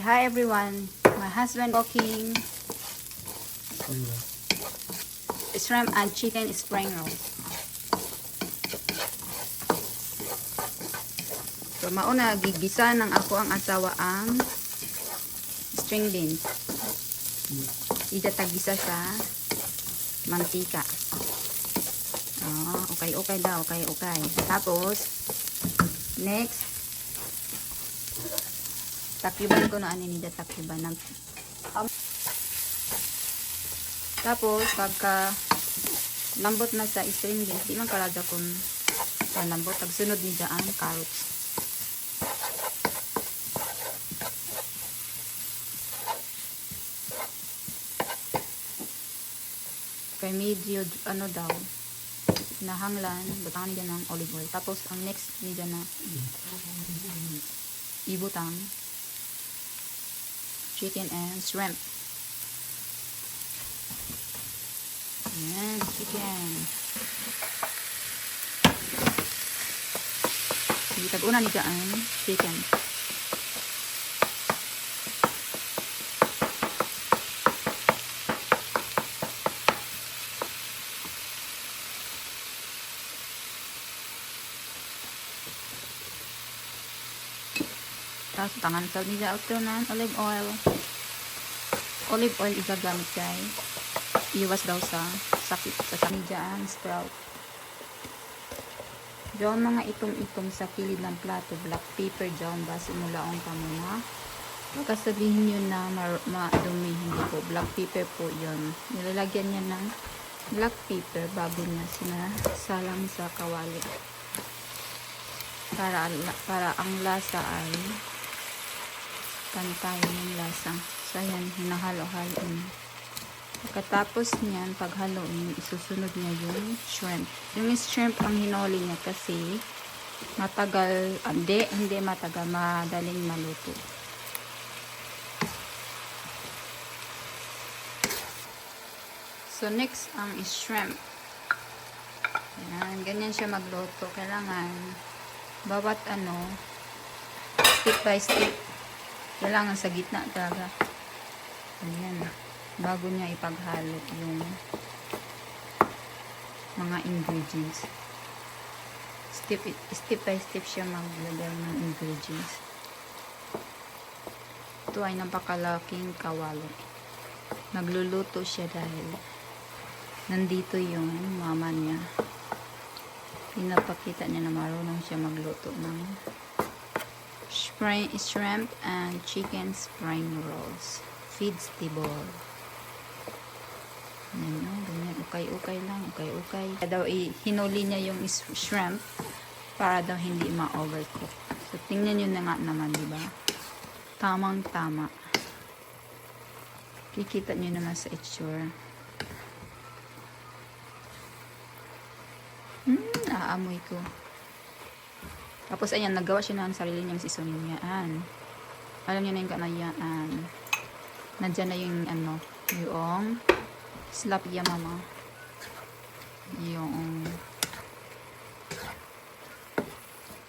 Hi everyone, my husband cooking shrimp and chicken spring rolls. So mauna gigisa ng ako ang asawa ang string beans. Itatagisa sa mantika. Okay daw, okay. Tapos next takliban ko na nida takliban ng tapos pagka lambot na sa string beans, di man kalaga kung lambot, tagsunod ni daan carrots. Kay medyo ano daw nahanglan, butang niya ng olive oil. Tapos ang next niya na ibutang chicken and shrimp. Ayan, chicken. Sige, tag-una ni dyan, chicken. Tapos tangan sa niya auto ng olive oil. Olive oil igagamit kay iwas daw sa sakit sa dyan sprout. Diyan mga itong sa kilid ng plato, black pepper dyan, base mulaong ka muna. Kasabihin nyo na madumi, hindi po. Black pepper po yun. Nilalagyan niya ng black pepper bago niya sinasalang sa kawali. Para ang lasa ay pantay yung lasa. So yan, hinahalo-haloin. Pagkatapos niyan, paghaloin, isusunod niya yung shrimp. Yung shrimp ang hinuli niya kasi matagal, hindi matagal, madaling maluto. So next ang shrimp. Ayan, ganyan siya magluto. Kailangan bawat step by step. Kailangan sa gitna talaga. Ayan. Bago niya ipaghalo yung mga ingredients. Step by step siya maglagay ng ingredients. Ito ay napakalaking kawali. Nagluluto siya dahil nandito yung mama niya. Pinapakita niya na marunong siya magluto ng shrimp and chicken spring rolls. Vegetable. Ganyan. Ukay-ukay lang. Ukay-ukay. Daw hinuli niya yung shrimp para daw hindi ma-overcook. So, tingnan nyo na nga naman, diba? Tamang-tama. Kikita nyo naman sa itsura. Aamoy ko. Tapos, ayan, naggawa siya ng sarili niyang sisonyaan. Alam niyo na yung kanayaan. Nandyan na yung, yung slap ya mama. Yung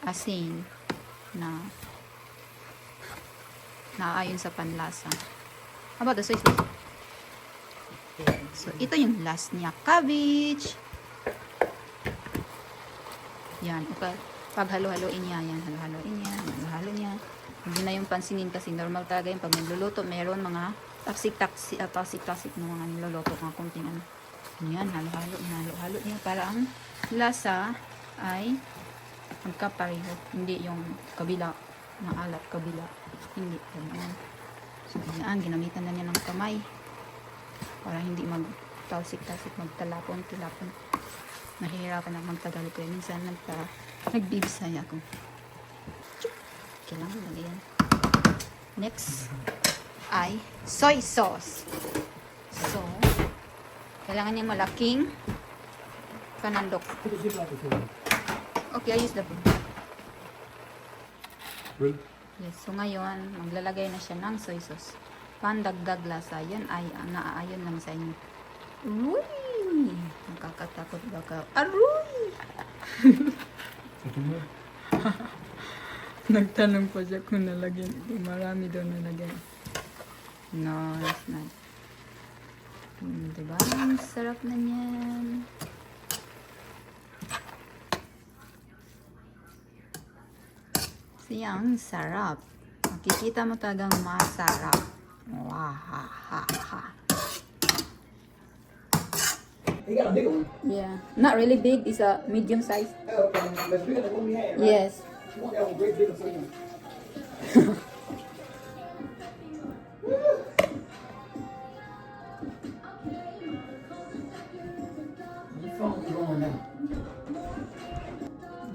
asin na naayon sa panlasa. How about the soy sauce? So, ito yung last niya. Cabbage! Yan. Okay. Pag halo-haloin niya, yan. Halo-haloin niya. Halo-halo niya. Hindi na yung pansinin kasi normal talaga yung pag nagluluto, meron mga taksik-taksik ng mga niluluto, mga kunting yan, halo-halo niya para ang lasa ay magkapareho. Hindi yung kabila ng alat, kabila. Hindi. Ganyan. So, yan, ginamitan na niya ng kamay para hindi magtalsik-talsik, magtalapon-tilapon. Nahihirapan na magtagalog ko. Minsan nagbibisaya ako. Kailangan lagi yan. Next ay soy sauce. So, kailangan niyang malaking panandok. Okay, I use the food. Yes, so ngayon, maglalagay na siya ng soy sauce. Pandagdag lasa. Yan ay naaayon lang sa inyo. Uy! Nakakatakot baka. Aruy! Nagtanong pa siya kung nalagyan. Marami daw nalagyan. Nice, nice. Diba? Ang sarap na niyan. Siya, ang sarap. Makikita mo talagang masarap. Wahahaha. You got a big one. Yeah. Not really big. It's a medium size. Oh, okay. That's bigger than what we had, right? Yes. You want that one great big one. Your phone's going now.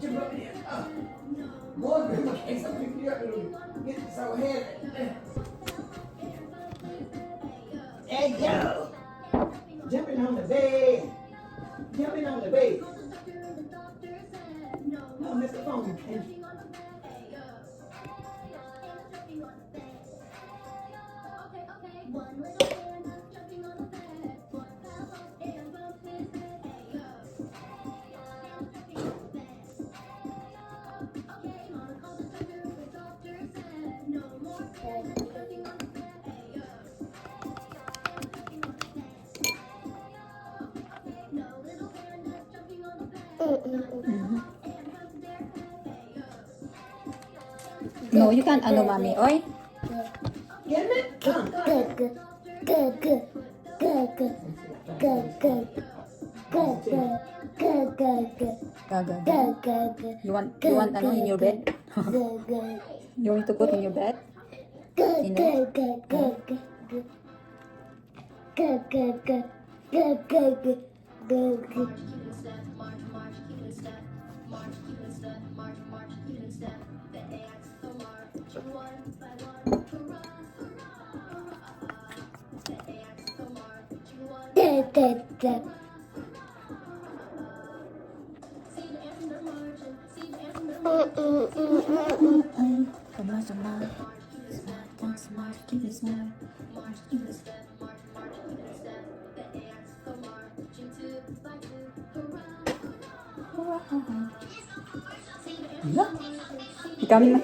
Jump up in here. Boy, look, can't stop picking you up. It'll get so heavy. There you go. Jumping on the bed. Jumping on the bed. No, Mr. Phone, you can't. No, you can't ano, mami. Oy. Get it? Come. Gaga. You want ano in your bed? You want to put in your bed? In there? Ikamin na.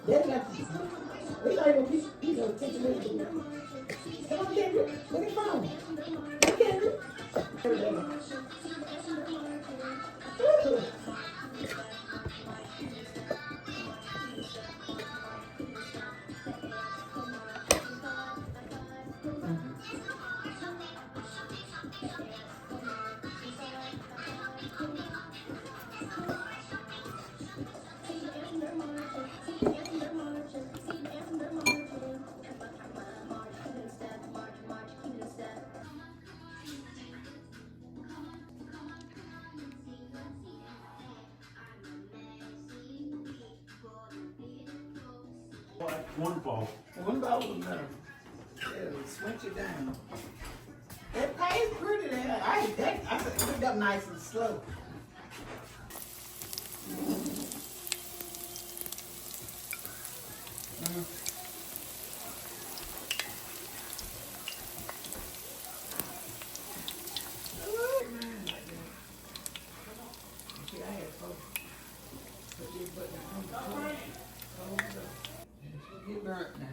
Daddy got you. We not even he's gonna take it away. Come on, Kendrick. Look at phone. Look, Kendrick. One ball. One ball was enough. Yeah, switch it down. That pays pretty there. I picked up nice and slow. Get burnt now.